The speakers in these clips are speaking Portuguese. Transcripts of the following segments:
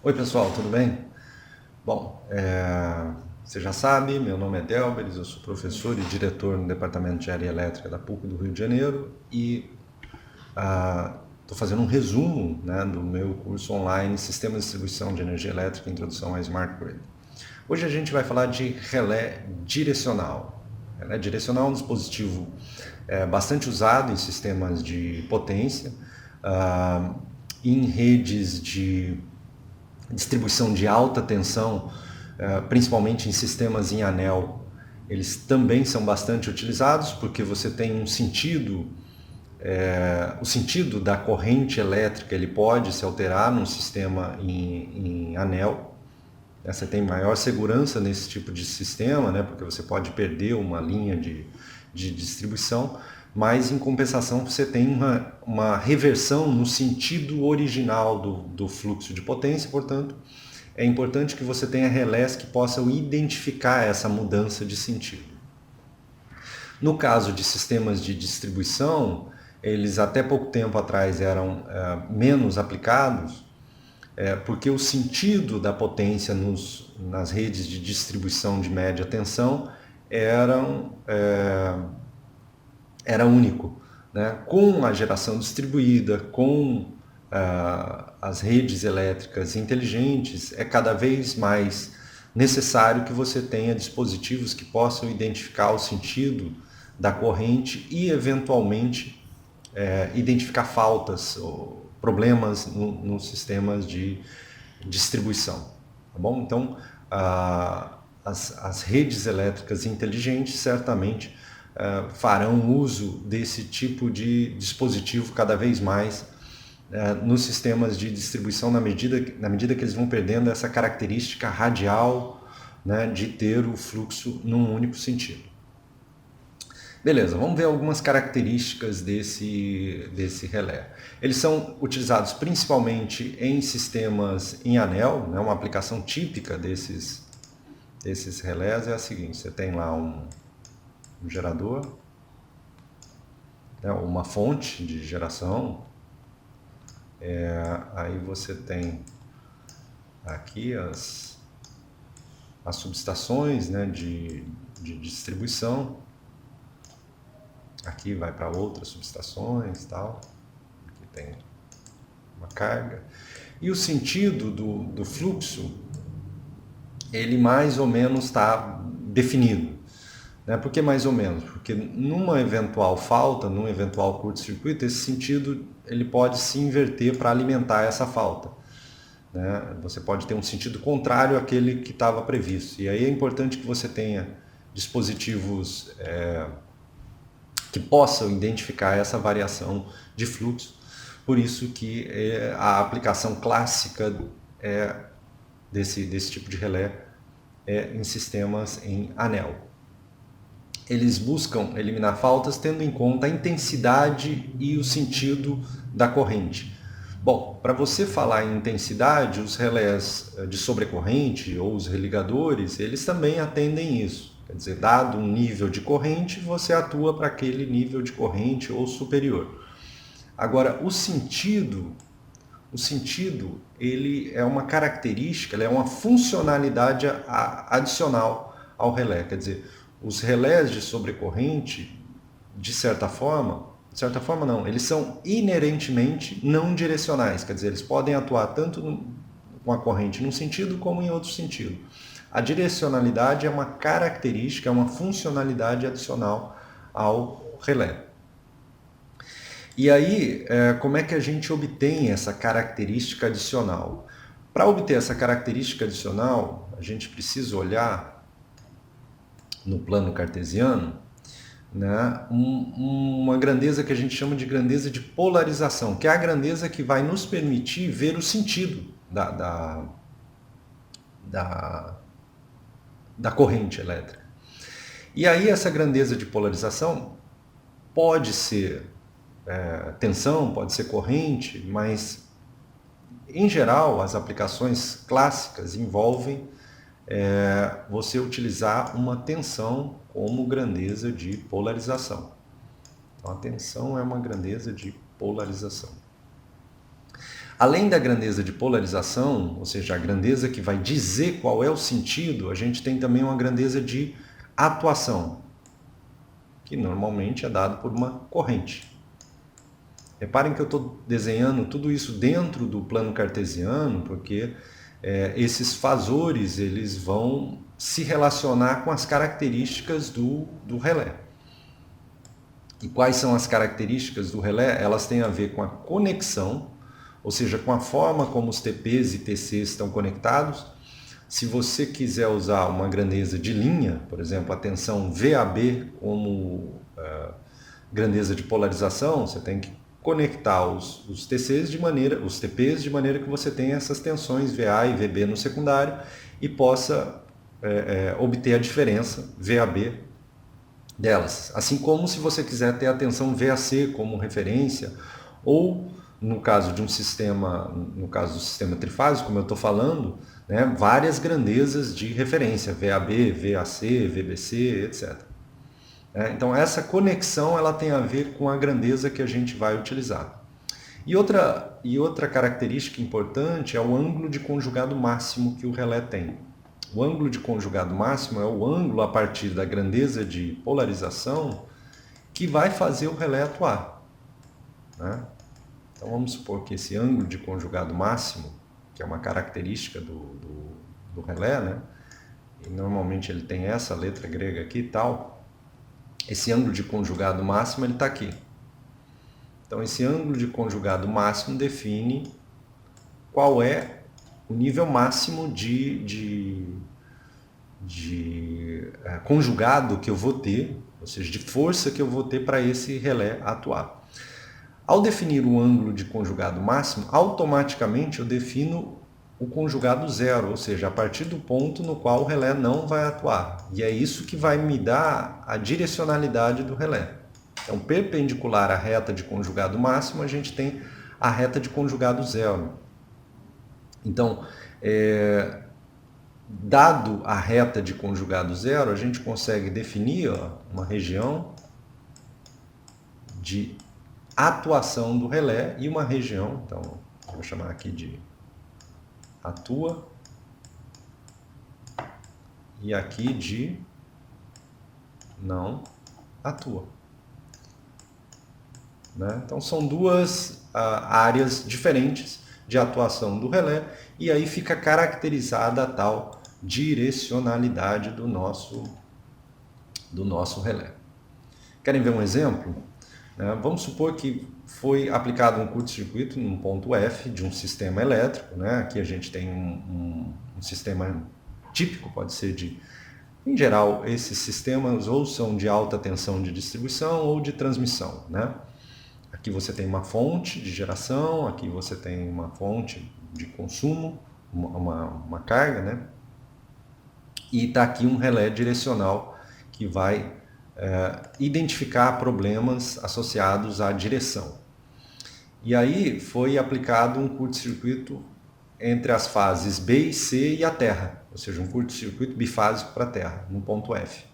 Oi pessoal, tudo bem? Bom, você já sabe, meu nome é Delberes, eu sou professor e diretor no Departamento de Engenharia Elétrica da PUC do Rio de Janeiro e estou fazendo um resumo, né, do meu curso online Sistema de Distribuição de Energia Elétrica, Introdução à Smart Grid. Hoje a gente vai falar de relé direcional. Relé direcional é um dispositivo bastante usado em sistemas de potência, em redes de distribuição de alta tensão, principalmente em sistemas em anel. Eles também são bastante utilizados porque você tem um sentido, o sentido da corrente elétrica ele pode se alterar num sistema em anel. Você tem maior segurança nesse tipo de sistema, né, porque você pode perder uma linha de distribuição, mas em compensação você tem uma reversão no sentido original do fluxo de potência, portanto, é importante que você tenha relés que possam identificar essa mudança de sentido. No caso de sistemas de distribuição, eles até pouco tempo atrás eram menos aplicados, porque o sentido da potência nas redes de distribuição de média tensão era único. Né? Com a geração distribuída, com as redes elétricas inteligentes, é cada vez mais necessário que você tenha dispositivos que possam identificar o sentido da corrente e, eventualmente, identificar faltas ou problemas nos sistemas de distribuição. Tá bom? Então, as redes elétricas inteligentes certamente farão uso desse tipo de dispositivo cada vez mais nos sistemas de distribuição na medida que eles vão perdendo essa característica radial, né, de ter o fluxo num único sentido. Beleza, vamos ver algumas características desse relé. Eles são utilizados principalmente em sistemas em anel, né? Uma aplicação típica desses relés é a seguinte: você tem lá um gerador, né? Uma fonte de geração, aí você tem aqui as subestações, né, de distribuição. Aqui vai para outras subestações, tal. Aqui tem uma carga. E o sentido do fluxo, ele mais ou menos está definido. Né? Por que mais ou menos? Porque numa eventual falta, num eventual curto-circuito, esse sentido ele pode se inverter para alimentar essa falta. Né? Você pode ter um sentido contrário àquele que estava previsto. E aí é importante que você tenha dispositivos que possam identificar essa variação de fluxo. Por isso que a aplicação clássica desse tipo de relé é em sistemas em anel. Eles buscam eliminar faltas tendo em conta a intensidade e o sentido da corrente. Bom, para você falar em intensidade, os relés de sobrecorrente ou os religadores, eles também atendem isso. Quer dizer, dado um nível de corrente, você atua para aquele nível de corrente ou superior. Agora, o sentido, ele é uma característica, ele é uma funcionalidade adicional ao relé. Quer dizer, os relés de sobrecorrente, de certa forma não, eles são inerentemente não direcionais. Quer dizer, eles podem atuar tanto com a corrente num sentido como em outro sentido. A direcionalidade é uma característica, é uma funcionalidade adicional ao relé. E aí, como é que a gente obtém essa característica adicional? Para obter essa característica adicional, a gente precisa olhar no plano cartesiano, né, uma grandeza que a gente chama de grandeza de polarização, que é a grandeza que vai nos permitir ver o sentido da corrente elétrica. E aí essa grandeza de polarização pode ser tensão, pode ser corrente, mas em geral as aplicações clássicas envolvem você utilizar uma tensão como grandeza de polarização. Então a tensão é uma grandeza de polarização. Além da grandeza de polarização, ou seja, a grandeza que vai dizer qual é o sentido, a gente tem também uma grandeza de atuação, que normalmente é dado por uma corrente. Reparem que eu estou desenhando tudo isso dentro do plano cartesiano, porque esses fasores eles vão se relacionar com as características do relé. E quais são as características do relé? Elas têm a ver com a conexão, ou seja, com a forma como os TPs e TCs estão conectados. Se você quiser usar uma grandeza de linha, por exemplo, a tensão VAB como grandeza de polarização, você tem que conectar os TPs de maneira que você tenha essas tensões VA e VB no secundário e possa obter a diferença VAB delas. Assim como se você quiser ter a tensão VAC como referência, ou no caso de um sistema, no caso do sistema trifásico, como eu estou falando, né, várias grandezas de referência, VAB, VAC, VBC, etc. Então essa conexão ela tem a ver com a grandeza que a gente vai utilizar. E outra característica importante é o ângulo de conjugado máximo que o relé tem. O ângulo de conjugado máximo é o ângulo a partir da grandeza de polarização que vai fazer o relé atuar. Né? Então vamos supor que esse ângulo de conjugado máximo, que é uma característica do relé, né? E normalmente ele tem essa letra grega aqui e tal, esse ângulo de conjugado máximo ele está aqui. Então esse ângulo de conjugado máximo define qual é o nível máximo de conjugado que eu vou ter, ou seja, de força que eu vou ter para esse relé atuar. Ao definir o ângulo de conjugado máximo, automaticamente eu defino o conjugado zero, ou seja, a partir do ponto no qual o relé não vai atuar. E é isso que vai me dar a direcionalidade do relé. Então, perpendicular à reta de conjugado máximo, a gente tem a reta de conjugado zero. Então, dado a reta de conjugado zero, a gente consegue definir uma região de atuação do relé e uma região, então, vou chamar aqui de atua e aqui de não atua. Né? Então, são duas áreas diferentes de atuação do relé, e aí fica caracterizada a tal direcionalidade do nosso relé. Querem ver um exemplo? Vamos supor que foi aplicado um curto-circuito num ponto F de um sistema elétrico. Né? Aqui a gente tem um sistema típico, pode ser de... Em geral, esses sistemas ou são de alta tensão de distribuição ou de transmissão. Né? Aqui você tem uma fonte de geração, aqui você tem uma fonte de consumo, uma carga, né? E está aqui um relé direcional que vai identificar problemas associados à direção. E aí foi aplicado um curto-circuito entre as fases B e C e a Terra, ou seja, um curto-circuito bifásico para a Terra, no ponto F.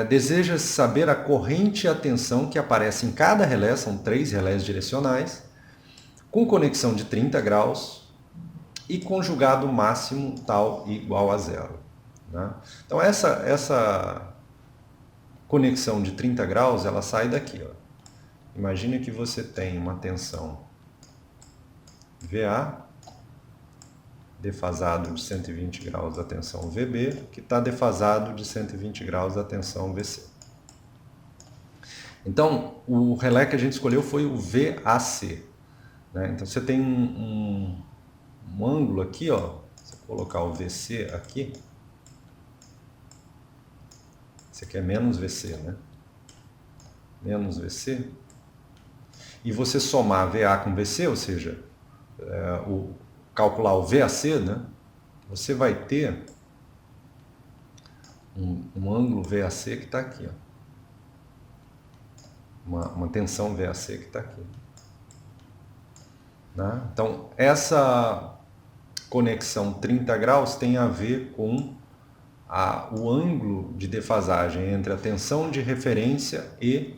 Deseja saber a corrente e a tensão que aparece em cada relé, são 3 relés direcionais, com conexão de 30 graus e conjugado máximo tal e igual a zero. Né? Então essa conexão de 30 graus, ela sai daqui. Ó. Imagina que você tem uma tensão VA, defasado de 120 graus da tensão VB, que está defasado de 120 graus da tensão VC. Então, o relé que a gente escolheu foi o VAC. Né? Então, você tem um ângulo aqui, ó. Se eu colocar o VC aqui, esse aqui é menos VC, né? Menos VC. E você somar VA com VC, ou seja, calcular o VAC, né? Você vai ter um ângulo VAC que está aqui. Ó. Uma tensão VAC que está aqui. Né? Então, essa conexão 30 graus tem a ver com o ângulo de defasagem entre a tensão de referência e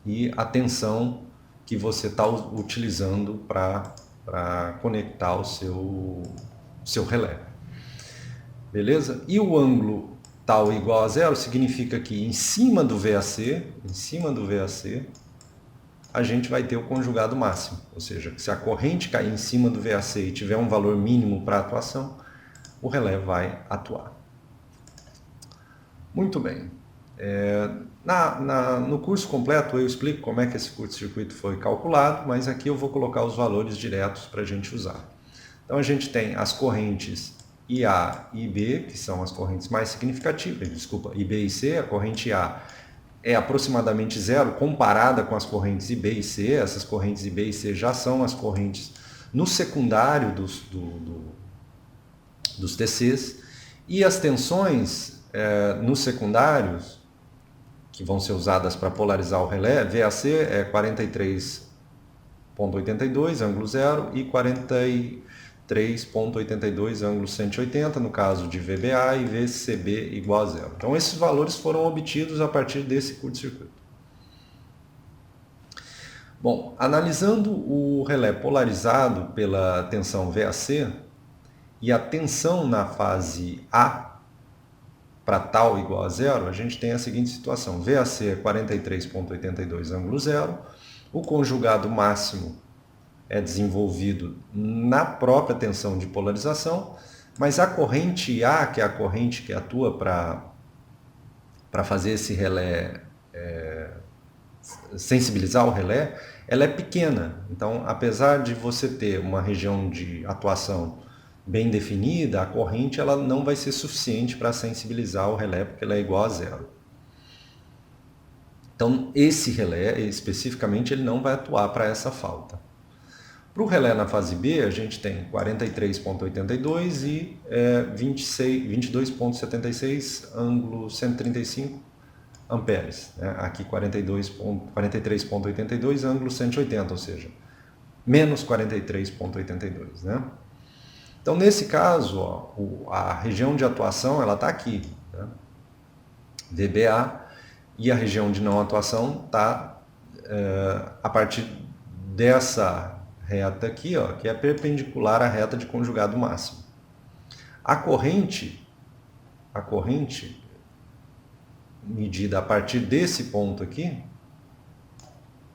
e a tensão que você está utilizando para conectar o seu relé. Beleza? E o ângulo tal igual a zero significa que em cima do VAC, a gente vai ter o conjugado máximo. Ou seja, que se a corrente cair em cima do VAC e tiver um valor mínimo para atuação, o relé vai atuar. Muito bem. No curso completo eu explico como é que esse curto-circuito foi calculado, mas aqui eu vou colocar os valores diretos para a gente usar. Então a gente tem as correntes IA e IB, que são as correntes mais significativas, IB e C. A corrente A é aproximadamente zero comparada com as correntes IB e C. Essas correntes IB e C já são as correntes no secundário dos TCs, e as tensões nos secundários, que vão ser usadas para polarizar o relé, VAC é 43,82, ângulo zero, e 43,82, ângulo 180, no caso de VBA, e VCB igual a zero. Então esses valores foram obtidos a partir desse curto-circuito. Bom, analisando o relé polarizado pela tensão VAC e a tensão na fase A para tal igual a zero, a gente tem a seguinte situação: VAC é 43,82, ângulo zero, o conjugado máximo é desenvolvido na própria tensão de polarização, mas a corrente A, que é a corrente que atua para fazer esse relé, sensibilizar o relé, ela é pequena. Então, apesar de você ter uma região de atuação bem definida, a corrente ela não vai ser suficiente para sensibilizar o relé, porque ela é igual a zero. Então, esse relé, especificamente, ele não vai atuar para essa falta. Para o relé na fase B, a gente tem 43,82 e 22,76, ângulo 135 amperes. Né? Aqui 43,82, ângulo 180, ou seja, menos 43,82. Né? Então, nesse caso, ó, a região de atuação está aqui, né? VBA, e a região de não atuação está a partir dessa reta aqui, ó, que é perpendicular à reta de conjugado máximo. A corrente medida a partir desse ponto aqui,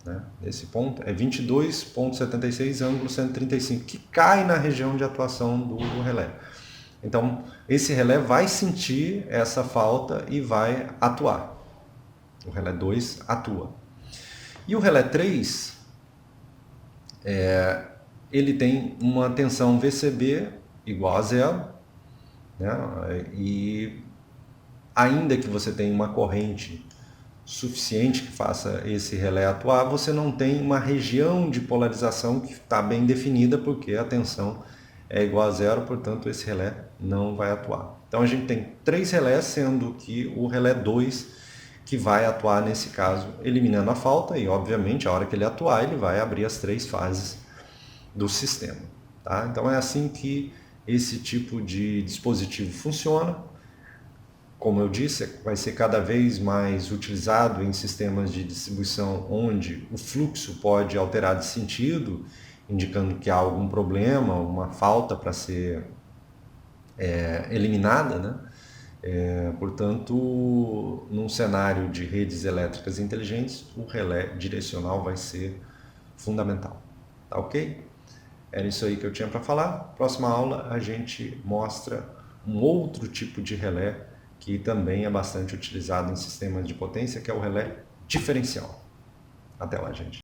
né, desse ponto, é 22,76, ângulo 135, que cai na região de atuação do relé. Então, esse relé vai sentir essa falta e vai atuar. O relé 2 atua. E o relé 3, ele tem uma tensão VCB igual a zero, né? E ainda que você tenha uma corrente suficiente que faça esse relé atuar, você não tem uma região de polarização que está bem definida, porque a tensão é igual a zero, portanto esse relé não vai atuar. Então a gente tem 3 relés, sendo que o relé 2 que vai atuar nesse caso, eliminando a falta, e obviamente a hora que ele atuar, ele vai abrir as 3 fases do sistema. Tá? Então é assim que esse tipo de dispositivo funciona. Como eu disse, vai ser cada vez mais utilizado em sistemas de distribuição onde o fluxo pode alterar de sentido, indicando que há algum problema, uma falta para ser eliminada, né? Portanto, num cenário de redes elétricas inteligentes, o relé direcional vai ser fundamental. Tá ok? Era isso aí que eu tinha para falar. Próxima aula a gente mostra um outro tipo de relé que também é bastante utilizado em sistemas de potência, que é o relé diferencial. Até lá, gente.